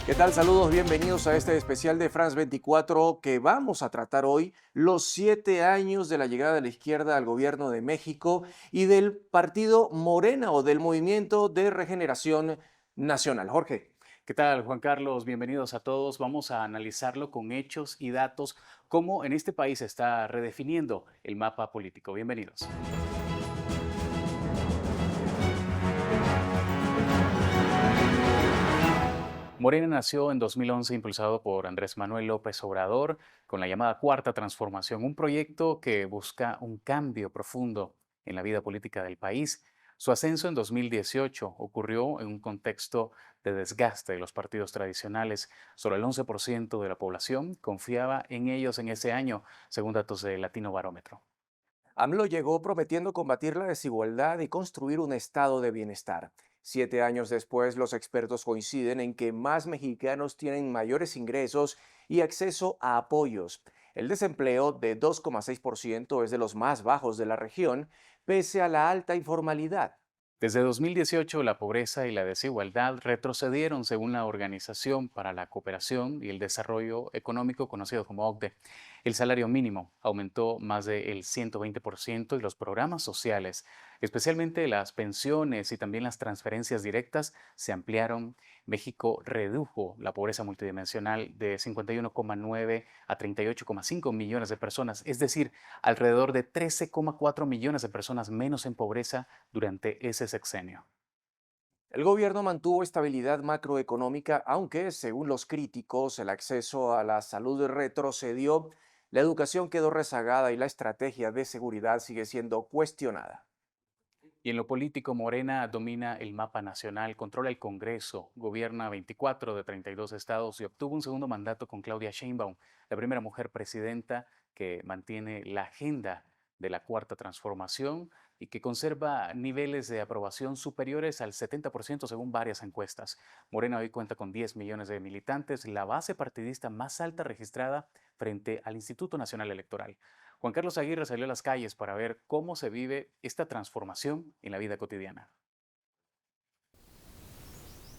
¿Qué tal? Saludos, bienvenidos a este especial de France 24 que vamos a tratar hoy los 7 años de la llegada de la izquierda al gobierno de México y del partido Morena o del Movimiento de Regeneración Nacional. Jorge. ¿Qué tal, Juan Carlos? Bienvenidos a todos. Vamos a analizarlo con hechos y datos, cómo en este país se está redefiniendo el mapa político. Bienvenidos. Morena nació en 2011 impulsado por Andrés Manuel López Obrador con la llamada Cuarta Transformación, un proyecto que busca un cambio profundo en la vida política del país. Su ascenso en 2018 ocurrió en un contexto de desgaste de los partidos tradicionales. Solo el 11% de la población confiaba en ellos en ese año, según datos de Latino Barómetro. AMLO llegó prometiendo combatir la desigualdad y construir un estado de bienestar. 7 años después, los expertos coinciden en que más mexicanos tienen mayores ingresos y acceso a apoyos. El desempleo de 2,6% es de los más bajos de la región, pese a la alta informalidad. Desde 2018, la pobreza y la desigualdad retrocedieron según la Organización para la Cooperación y el Desarrollo Económico, conocido como OCDE. El salario mínimo aumentó más del 120% y los programas sociales, especialmente las pensiones y también las transferencias directas, se ampliaron. México redujo la pobreza multidimensional de 51,9 a 38,5 millones de personas, es decir, alrededor de 13,4 millones de personas menos en pobreza durante ese sexenio. El gobierno mantuvo estabilidad macroeconómica, aunque, según los críticos, el acceso a la salud retrocedió, la educación quedó rezagada y la estrategia de seguridad sigue siendo cuestionada. Y en lo político, Morena domina el mapa nacional, controla el Congreso, gobierna 24 de 32 estados y obtuvo un segundo mandato con Claudia Sheinbaum, la primera mujer presidenta que mantiene la agenda de la Cuarta Transformación y que conserva niveles de aprobación superiores al 70% según varias encuestas. Morena hoy cuenta con 10 millones de militantes, la base partidista más alta registrada frente al Instituto Nacional Electoral. Juan Carlos Aguirre salió a las calles para ver cómo se vive esta transformación en la vida cotidiana.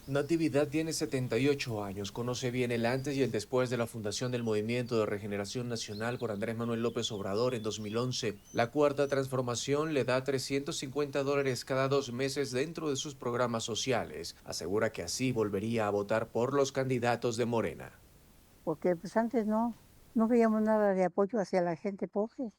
Natividad tiene 78 años, conoce bien el antes y el después de la fundación del Movimiento de Regeneración Nacional por Andrés Manuel López Obrador en 2011. La Cuarta Transformación le da $350 cada 2 meses dentro de sus programas sociales. Asegura que así volvería a votar por los candidatos de Morena. Porque pues antes no veíamos nada de apoyo hacia la gente pobre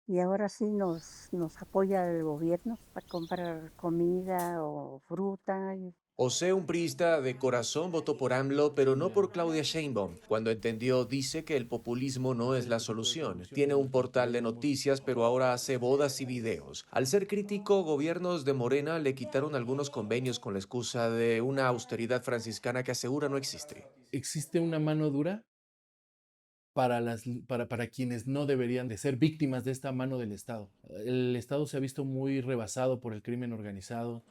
y ahora sí nos apoya el gobierno para comprar comida o fruta. José, un priista de corazón, votó por AMLO, pero no por Claudia Sheinbaum. Cuando entendió, dice que el populismo no es la solución. Tiene un portal de noticias, pero ahora hace bodas y videos. Al ser crítico, gobiernos de Morena le quitaron algunos convenios con la excusa de una austeridad franciscana que asegura no existe. Existe una mano dura para quienes no deberían de ser víctimas de esta mano del Estado. El Estado se ha visto muy rebasado por el crimen organizado.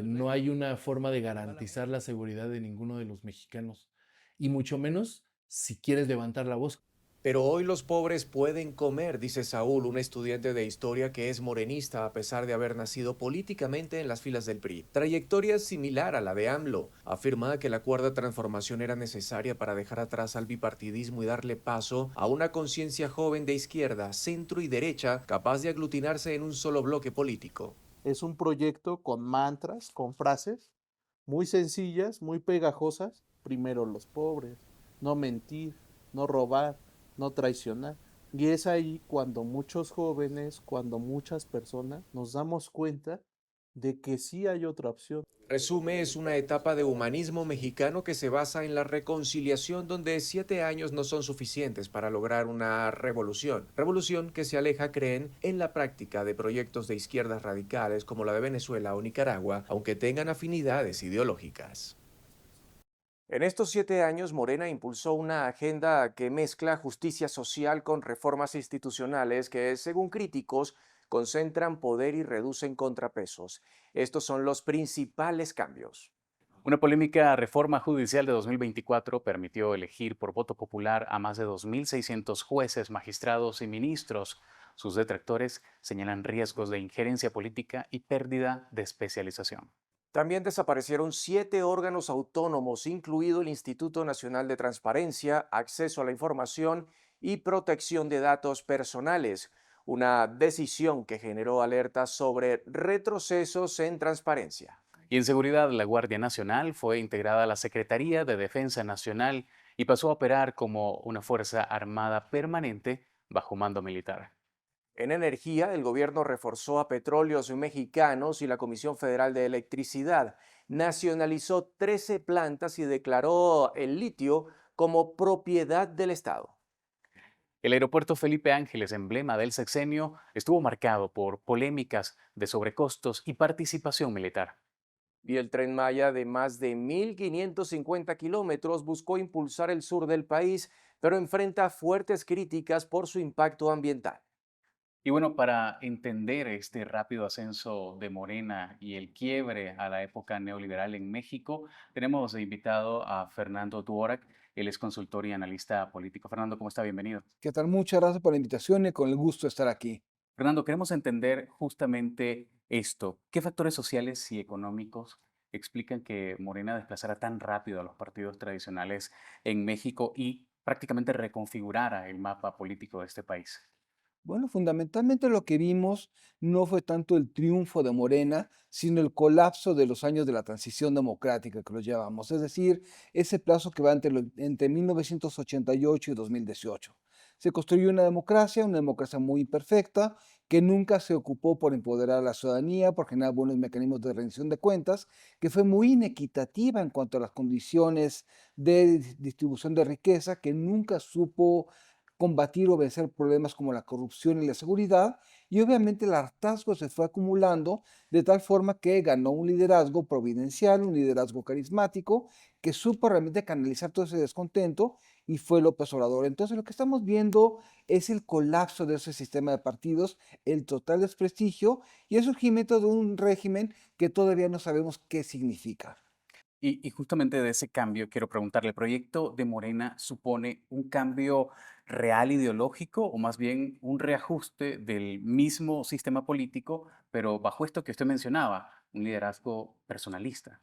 No hay una forma de garantizar la seguridad de ninguno de los mexicanos, y mucho menos si quieres levantar la voz. Pero hoy los pobres pueden comer, dice Saúl, un estudiante de historia que es morenista a pesar de haber nacido políticamente en las filas del PRI. Trayectoria similar a la de AMLO. Afirma que la cuarta transformación era necesaria para dejar atrás al bipartidismo y darle paso a una conciencia joven de izquierda, centro y derecha capaz de aglutinarse en un solo bloque político. Es un proyecto con mantras, con frases muy sencillas, muy pegajosas. Primero los pobres, no mentir, no robar, no traicionar. Y es ahí cuando muchos jóvenes, cuando muchas personas nos damos cuenta de que sí hay otra opción. Resume, es una etapa de humanismo mexicano que se basa en la reconciliación donde 7 años no son suficientes para lograr una revolución. Revolución que se aleja, creen, en la práctica de proyectos de izquierdas radicales como la de Venezuela o Nicaragua, aunque tengan afinidades ideológicas. En estos 7 años, Morena impulsó una agenda que mezcla justicia social con reformas institucionales que, según críticos, concentran poder y reducen contrapesos. Estos son los principales cambios. Una polémica reforma judicial de 2024 permitió elegir por voto popular a más de 2.600 jueces, magistrados y ministros. Sus detractores señalan riesgos de injerencia política y pérdida de especialización. También desaparecieron 7 órganos autónomos, incluido el Instituto Nacional de Transparencia, Acceso a la Información y Protección de Datos Personales, una decisión que generó alertas sobre retrocesos en transparencia. Y en seguridad, la Guardia Nacional fue integrada a la Secretaría de Defensa Nacional y pasó a operar como una fuerza armada permanente bajo mando militar. En energía, el gobierno reforzó a Petróleos Mexicanos y la Comisión Federal de Electricidad. Nacionalizó 13 plantas y declaró el litio como propiedad del Estado. El aeropuerto Felipe Ángeles, emblema del sexenio, estuvo marcado por polémicas de sobrecostos y participación militar. Y el Tren Maya de más de 1.550 kilómetros buscó impulsar el sur del país, pero enfrenta fuertes críticas por su impacto ambiental. Y bueno, para entender este rápido ascenso de Morena y el quiebre a la época neoliberal en México, tenemos de invitado a Fernando Duorak. Él es consultor y analista político. Fernando, ¿cómo está? Bienvenido. ¿Qué tal? Muchas gracias por la invitación y con el gusto de estar aquí. Fernando, queremos entender justamente esto. ¿Qué factores sociales y económicos explican que Morena desplazara tan rápido a los partidos tradicionales en México y prácticamente reconfigurara el mapa político de este país? Bueno, fundamentalmente lo que vimos no fue tanto el triunfo de Morena, sino el colapso de los años de la transición democrática que los llamamos, es decir, ese plazo que va entre 1988 y 2018. Se construyó una democracia muy imperfecta, que nunca se ocupó por empoderar a la ciudadanía, por generar buenos mecanismos de rendición de cuentas, que fue muy inequitativa en cuanto a las condiciones de distribución de riqueza, que nunca supo combatir o vencer problemas como la corrupción y la seguridad, y obviamente el hartazgo se fue acumulando de tal forma que ganó un liderazgo providencial, un liderazgo carismático, que supo realmente canalizar todo ese descontento y fue López Obrador. Entonces lo que estamos viendo es el colapso de ese sistema de partidos, el total desprestigio y el surgimiento de un régimen que todavía no sabemos qué significa. Y justamente de ese cambio quiero preguntarle, ¿el proyecto de Morena supone un cambio real ideológico o más bien un reajuste del mismo sistema político, pero bajo esto que usted mencionaba, un liderazgo personalista?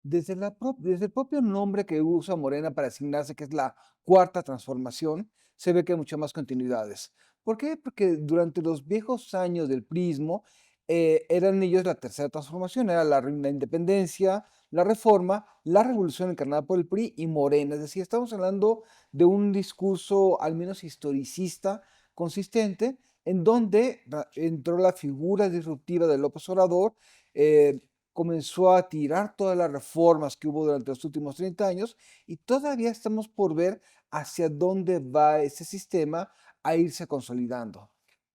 Desde el propio nombre que usa Morena para asignarse, que es la cuarta transformación, se ve que hay muchas más continuidades. ¿Por qué? Porque durante los viejos años del prismo eran ellos la tercera transformación, era la independencia, la reforma, la revolución encarnada por el PRI y Morena. Es decir, estamos hablando de un discurso al menos historicista, consistente, en donde entró la figura disruptiva de López Obrador, eh, comenzó a tirar todas las reformas que hubo durante los últimos 30 años y todavía estamos por ver hacia dónde va ese sistema a irse consolidando.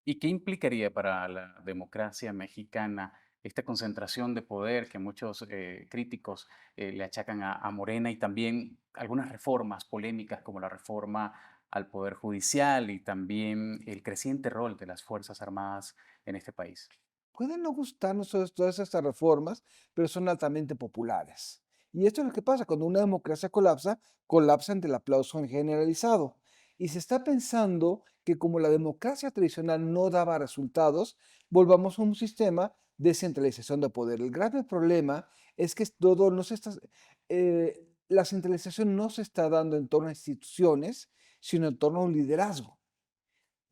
¿Y qué implicaría para la democracia mexicana esta concentración de poder que muchos críticos le achacan a Morena y también algunas reformas polémicas como la reforma al Poder Judicial y también el creciente rol de las Fuerzas Armadas en este país? Pueden no gustarnos todas estas reformas, pero son altamente populares. Y esto es lo que pasa cuando una democracia colapsa, colapsa ante el aplauso generalizado. Y se está pensando que como la democracia tradicional no daba resultados, volvamos a un sistema de centralización de poder. El grave problema es que todo no se está, la centralización no se está dando en torno a instituciones, sino en torno a un liderazgo.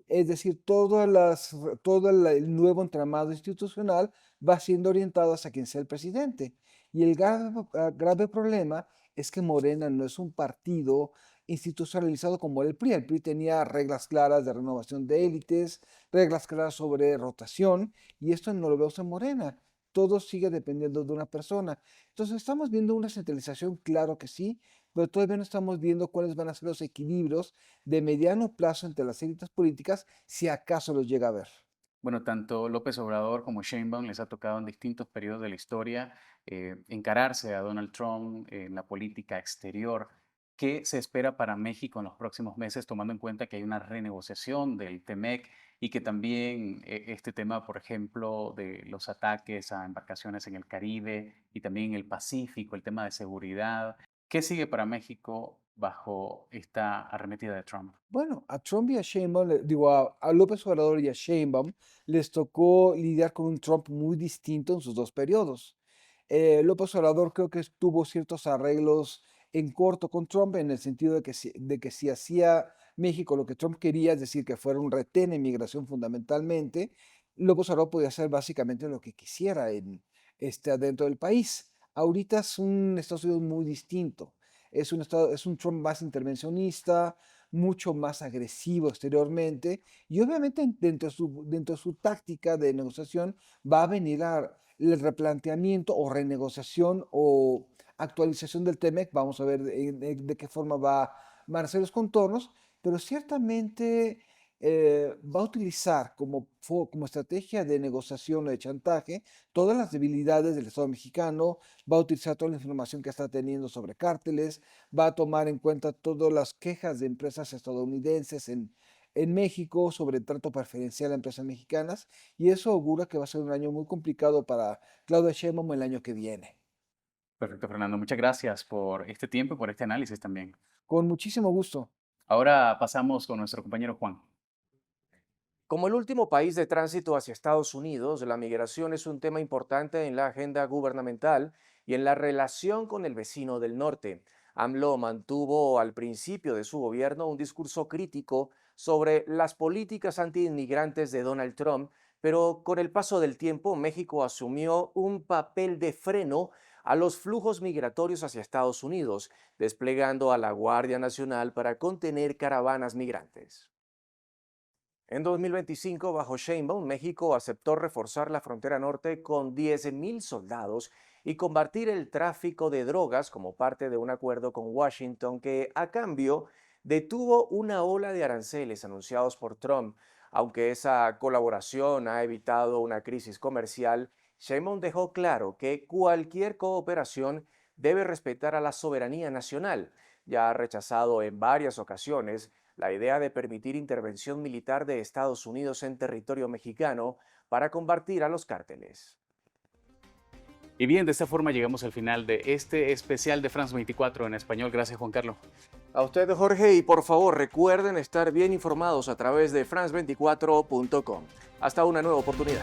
Es decir, el nuevo entramado institucional va siendo orientado hacia quien sea el presidente. Y el grave problema es que Morena no es un partido institucionalizado como el PRI. El PRI tenía reglas claras de renovación de élites, reglas claras sobre rotación, y esto no lo vemos en Morena. Todo sigue dependiendo de una persona. Entonces, ¿estamos viendo una centralización? Claro que sí, pero todavía no estamos viendo cuáles van a ser los equilibrios de mediano plazo entre las élites políticas, si acaso los llega a ver. Bueno, tanto López Obrador como Sheinbaum les ha tocado en distintos periodos de la historia encararse a Donald Trump en la política exterior. ¿Qué se espera para México en los próximos meses, tomando en cuenta que hay una renegociación del TEMEC y que también este tema, por ejemplo, de los ataques a embarcaciones en el Caribe y también en el Pacífico, el tema de seguridad? ¿Qué sigue para México bajo esta arremetida de Trump? Bueno, a Trump y a Sheinbaum, digo, a López Obrador y a Sheinbaum les tocó lidiar con un Trump muy distinto en sus dos periodos. López Obrador creo que tuvo ciertos arreglos en corto con Trump en el sentido de que si hacía México lo que Trump quería, es decir, que fuera un retén en migración fundamentalmente, López Obrador podía hacer básicamente lo que quisiera adentro del país. Ahorita es un Estados Unidos muy distinto. Es un Trump más intervencionista, mucho más agresivo exteriormente, y obviamente dentro de su táctica de negociación va a venir el replanteamiento o renegociación o actualización del TEMEC. Vamos a ver de qué forma van a ser los contornos, pero ciertamente va a utilizar como estrategia de negociación o de chantaje todas las debilidades del Estado mexicano, va a utilizar toda la información que está teniendo sobre cárteles, va a tomar en cuenta todas las quejas de empresas estadounidenses en México sobre trato preferencial a empresas mexicanas, y eso augura que va a ser un año muy complicado para Claudia Sheinbaum el año que viene. Perfecto, Fernando. Muchas gracias por este tiempo y por este análisis también. Con muchísimo gusto. Ahora pasamos con nuestro compañero Juan. Como el último país de tránsito hacia Estados Unidos, la migración es un tema importante en la agenda gubernamental y en la relación con el vecino del norte. AMLO mantuvo al principio de su gobierno un discurso crítico sobre las políticas antiinmigrantes de Donald Trump, pero con el paso del tiempo México asumió un papel de freno a los flujos migratorios hacia Estados Unidos, desplegando a la Guardia Nacional para contener caravanas migrantes. En 2025, bajo Sheinbaum, México aceptó reforzar la frontera norte con 10.000 soldados y combatir el tráfico de drogas como parte de un acuerdo con Washington que, a cambio, detuvo una ola de aranceles anunciados por Trump. Aunque esa colaboración ha evitado una crisis comercial, Sheinbaum dejó claro que cualquier cooperación debe respetar a la soberanía nacional. Ya ha rechazado en varias ocasiones la idea de permitir intervención militar de Estados Unidos en territorio mexicano para combatir a los cárteles. Y bien, de esta forma llegamos al final de este especial de France 24 en español. Gracias, Juan Carlos. A usted, Jorge, y por favor recuerden estar bien informados a través de france24.com. Hasta una nueva oportunidad.